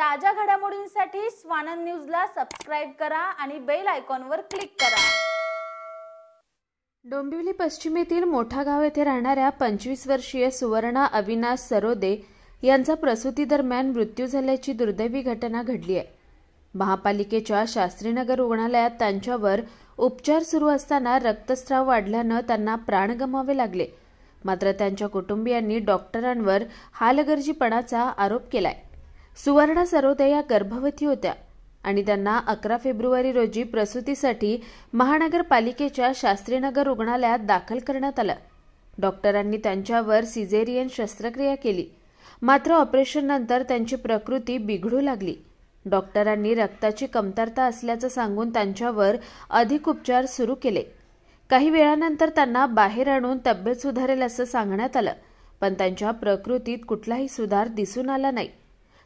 ताज्या घडामोडींसाठी स्वानंद न्यूजला सबस्क्राइब करा आणि बेल आयकॉनवर क्लिक करा। डोंबिवली पश्चिमेतील मोठा गाव येथे राहणाऱ्या 25 वर्षीय सुवर्णा अविनाश सरोदे यांचा प्रसूतीदरम्यान मृत्यू झाल्याची दुर्दैवी घटना घडली आहे। महापालिकेच्या शास्त्रीनगर रुग्णालयात त्यांच्यावर उपचार सुरू असताना रक्तस्राव वाढल्याने त्यांना प्राण गमवावे लागले। मात्र त्यांच्या कुटुंबियांनी डॉक्टरांवर हालगर्जीपणाचा आरोप केलाय। सुवर्णा सरोदे या गर्भवती होत्या आणि त्यांना 11 फेब्रुवारी रोजी प्रसूतीसाठी महानगरपालिकेच्या शास्त्रीनगर रुग्णालयात दाखल करण्यात आलं। डॉक्टरांनी त्यांच्यावर सिझेरियन शस्त्रक्रिया केली, मात्र ऑपरेशननंतर त्यांची प्रकृती बिघडू लागली। डॉक्टरांनी रक्ताची कमतरता असल्याचं सांगून त्यांच्यावर अधिक उपचार सुरू केले। काही वेळानंतर त्यांना बाहेर आणून तब्येत सुधारेल असं सांगण्यात आलं, पण त्यांच्या प्रकृतीत कुठलाही सुधार दिसून आला नाही।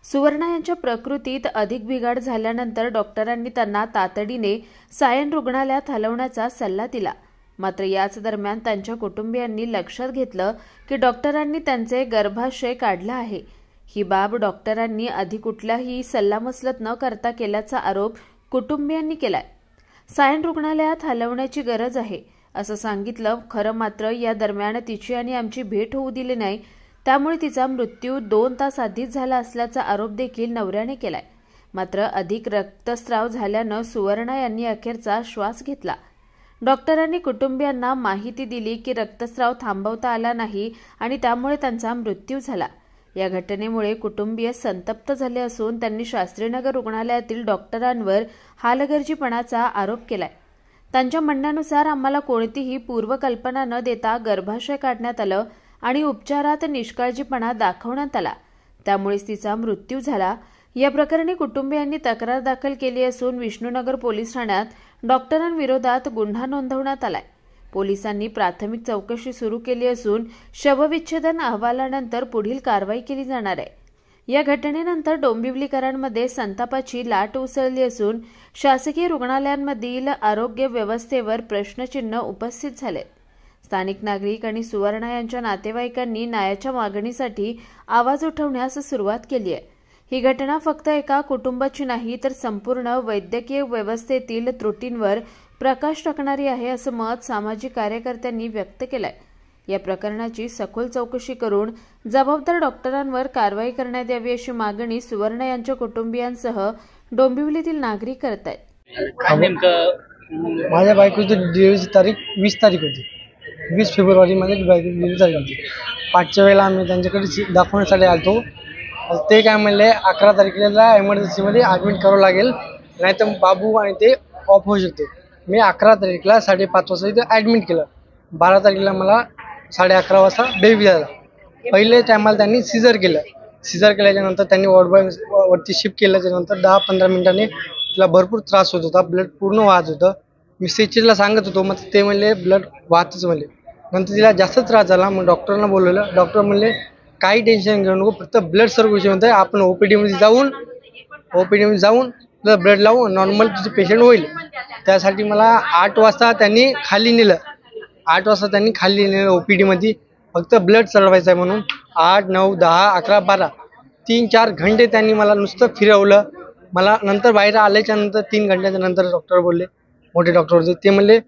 सुवर्णा यांच्या प्रकृतीत अधिक बिघाड झाल्यानंतर डॉक्टरांनी त्यांना तातडीने सायन रुग्णालयात हलवण्याचा सल्ला दिला। मात्र याच दरम्यान त्यांच्या कुटुंबियांनी लक्षात घेतलं की डॉक्टरांनी त्यांचे गर्भाशय काढला आहे। ही बाब डॉक्टरांनी आधी कुठलाही सल्लामसलत न करता केल्याचा आरोप कुटुंबियांनी केलाय। सायन रुग्णालयात हलवण्याची गरज आहे असं सांगितलं। खरं मात्र या दरम्यान तिची आणि आमची भेट होऊ दिली नाही, त्यामुळे तिचा मृत्यू 2 तास आधीच झाला असल्याचा आरोप देखील नवऱ्याने केलाय। मात्र अधिक रक्तस्राव झाल्यानं सुवर्णा यांनी अखेरचा श्वास घेतला। डॉक्टरांनी कुटुंबियांना माहिती दिली की रक्तस्राव थांबवता आला नाही आणि त्यामुळे त्यांचा मृत्यू झाला। या घटनेमुळे कुटुंबीय संतप्त झाले असून त्यांनी शास्त्रीनगर रुग्णालयातील डॉक्टरांवर हालगर्जीपणाचा आरोप केलाय। त्यांच्या म्हणण्यानुसार आम्हाला कोणतीही पूर्वकल्पना न देता गर्भाशय काढण्यात आलं आणि उपचारात निष्काळजीपणा दाखवण्यात आला, त्यामुळेच तिचा मृत्यू झाला। या प्रकरणी कुटुंबियांनी तक्रार दाखल केली असून विष्णुनगर पोलीस ठाण्यात डॉक्टरांविरोधात गुन्हा नोंदवण्यात आलाय। पोलिसांनी प्राथमिक चौकशी सुरू केली असून शवविच्छेदन अहवालानंतर पुढील कारवाई केली जाणार आहे। या घटनेनंतर डोंबिवलीकरांमध्ये संतापाची लाट उसळली असून शासकीय रुग्णालयांमधील आरोग्य व्यवस्थेवर प्रश्नचिन्ह उपस्थित झाले। स्थानिक नागरिक आणि सुवर्णा यांच्या नातेवाईकांनी न्यायाच्या मागणीसाठी आवाज उठवण्यास सुरुवात केली आहे। ही घटना फक्त एका कुटुंबाची नाही तर संपूर्ण वैद्यकीय व्यवस्थेतील त्रुटींवर प्रकाश टाकणारी आहे असं मत सामाजिक कार्यकर्त्यांनी व्यक्त केलंय। या प्रकरणाची सखोल चौकशी करून जबाबदार डॉक्टरांवर कारवाई करण्यात यावी अशी मागणी सुवर्णा यांच्या कुटुंबियांसह डोंबिवलीतील नागरिक करत आहेत। माझ्या बायकोची डिलिव्हरीची तारीख 20 तारीख होती। 20 फेब्रुवारी मध्ये डिलिव्हरी झाली होती। 5च्या वेळेला आम्ही त्यांच्याकडे दाखवण्यासाठी आलतो। ते काय म्हणले 11 तारखेला एमर्जन्सीमध्ये ॲडमिट करावं लागेल, नाहीतर बाबू आणि ते ऑफ होऊ शकते। मी 11 तारखेला 5:30 वाजता इथे ॲडमिट केलं। 12 तारखेला मला 11:30 वाजता बेबी झाला। पहिले टायमाला त्यांनी सीझर केलं। सीझर केल्याच्यानंतर त्यांनी वरती शिफ्ट केल्याच्यानंतर 10-15 मिनिटांनी तिला भरपूर त्रास होत होता, ब्लड पूर्ण वाहत होतं। मी सिस्टरला सांगत होतो, मग ते म्हणले ब्लड वाहतच म्हणले। नंतर तिला जास्त त्रास झाला, मग डॉक्टरांना बोलवलं। डॉक्टर म्हणले काही टेन्शन घेऊ नको, फक्त ब्लड सर्क्युलेशन होतं, आपण ओपीडीमध्ये जाऊन ब्लड लावून नॉर्मल तुझं पेशंट होईल। त्यासाठी मला 8 वाजता त्यांनी खाली नेलं। 8 वाजता त्यांनी खाली नेलं ओपीडीमध्ये, फक्त ब्लड चढवायचं आहे म्हणून। 8, 9, 10, 11, 12 3-4 घंटे त्यांनी मला नुसतं फिरवलं। मला नंतर बाहेर आल्याच्या नंतर 3 घंट्याच्या नंतर डॉक्टर बोलले, मोठे डॉक्टर होते, ते म्हणले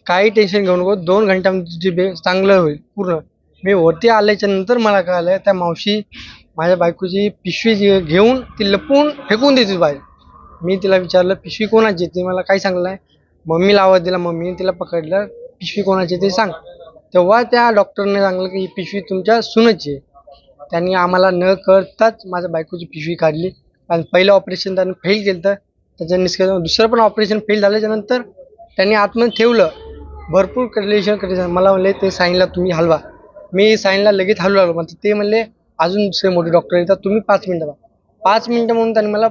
काही टेन्शन घेऊ नको, 2 घंट्यामध्ये तुझे चांगलं होईल पूर्ण। मी वरती आल्याच्या नंतर मला कळलं त्या मावशी माझ्या बायकोची पिशवी घेऊन ती लपवून फेकून देते बाहेर। मी तिला विचारलं पिशवी कोणाची, ती मला काही सांगलं नाही। मम्मीला आवाज दिला, मम्मीने तिला पकडलं, पिशवी कोणाची ते सांग। तेव्हा त्या डॉक्टरने सांगलं की ही पिशवी तुमच्या सुनेची आहे। त्यांनी आम्हाला न कळताच माझ्या बायकोची पिशवी काढली आणि पहिलं ऑपरेशन त्यांनी फेल केलं, त्याच्या निष्कर्ष दुसरं पण ऑपरेशन फेल झाल्याच्यानंतर त्यांनी आतमध्ये ठेवलं। भरपूर कंडिशन मला म्हणले ते साईनला तुम्ही हलवा। मी साईनला लगेच हलवू लागलो, मग ते म्हणले अजून दुसरे मोठे डॉक्टर येतात, तुम्ही 5 मिनिटं 5 मिनिटं म्हणून त्यांनी मला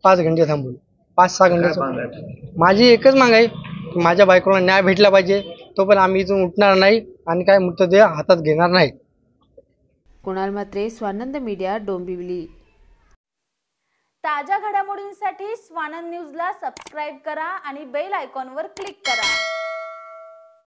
5 घंटे थांबवले। 5-6 घंटे माझी एकच माग आहे की माझ्या बायकोला न्याय भेटला पाहिजे। तो पण आम्ही इथून उठणार नाही आणि काय मृतदेह हातात घेणार नाही। कुणाल मात्रे, स्वानंद मीडिया, डोंबिवली। ताज्या घडामोडींसाठी स्वानंद न्यूजला सबस्क्राइब करा आणि बेल आयकॉनवर क्लिक करा।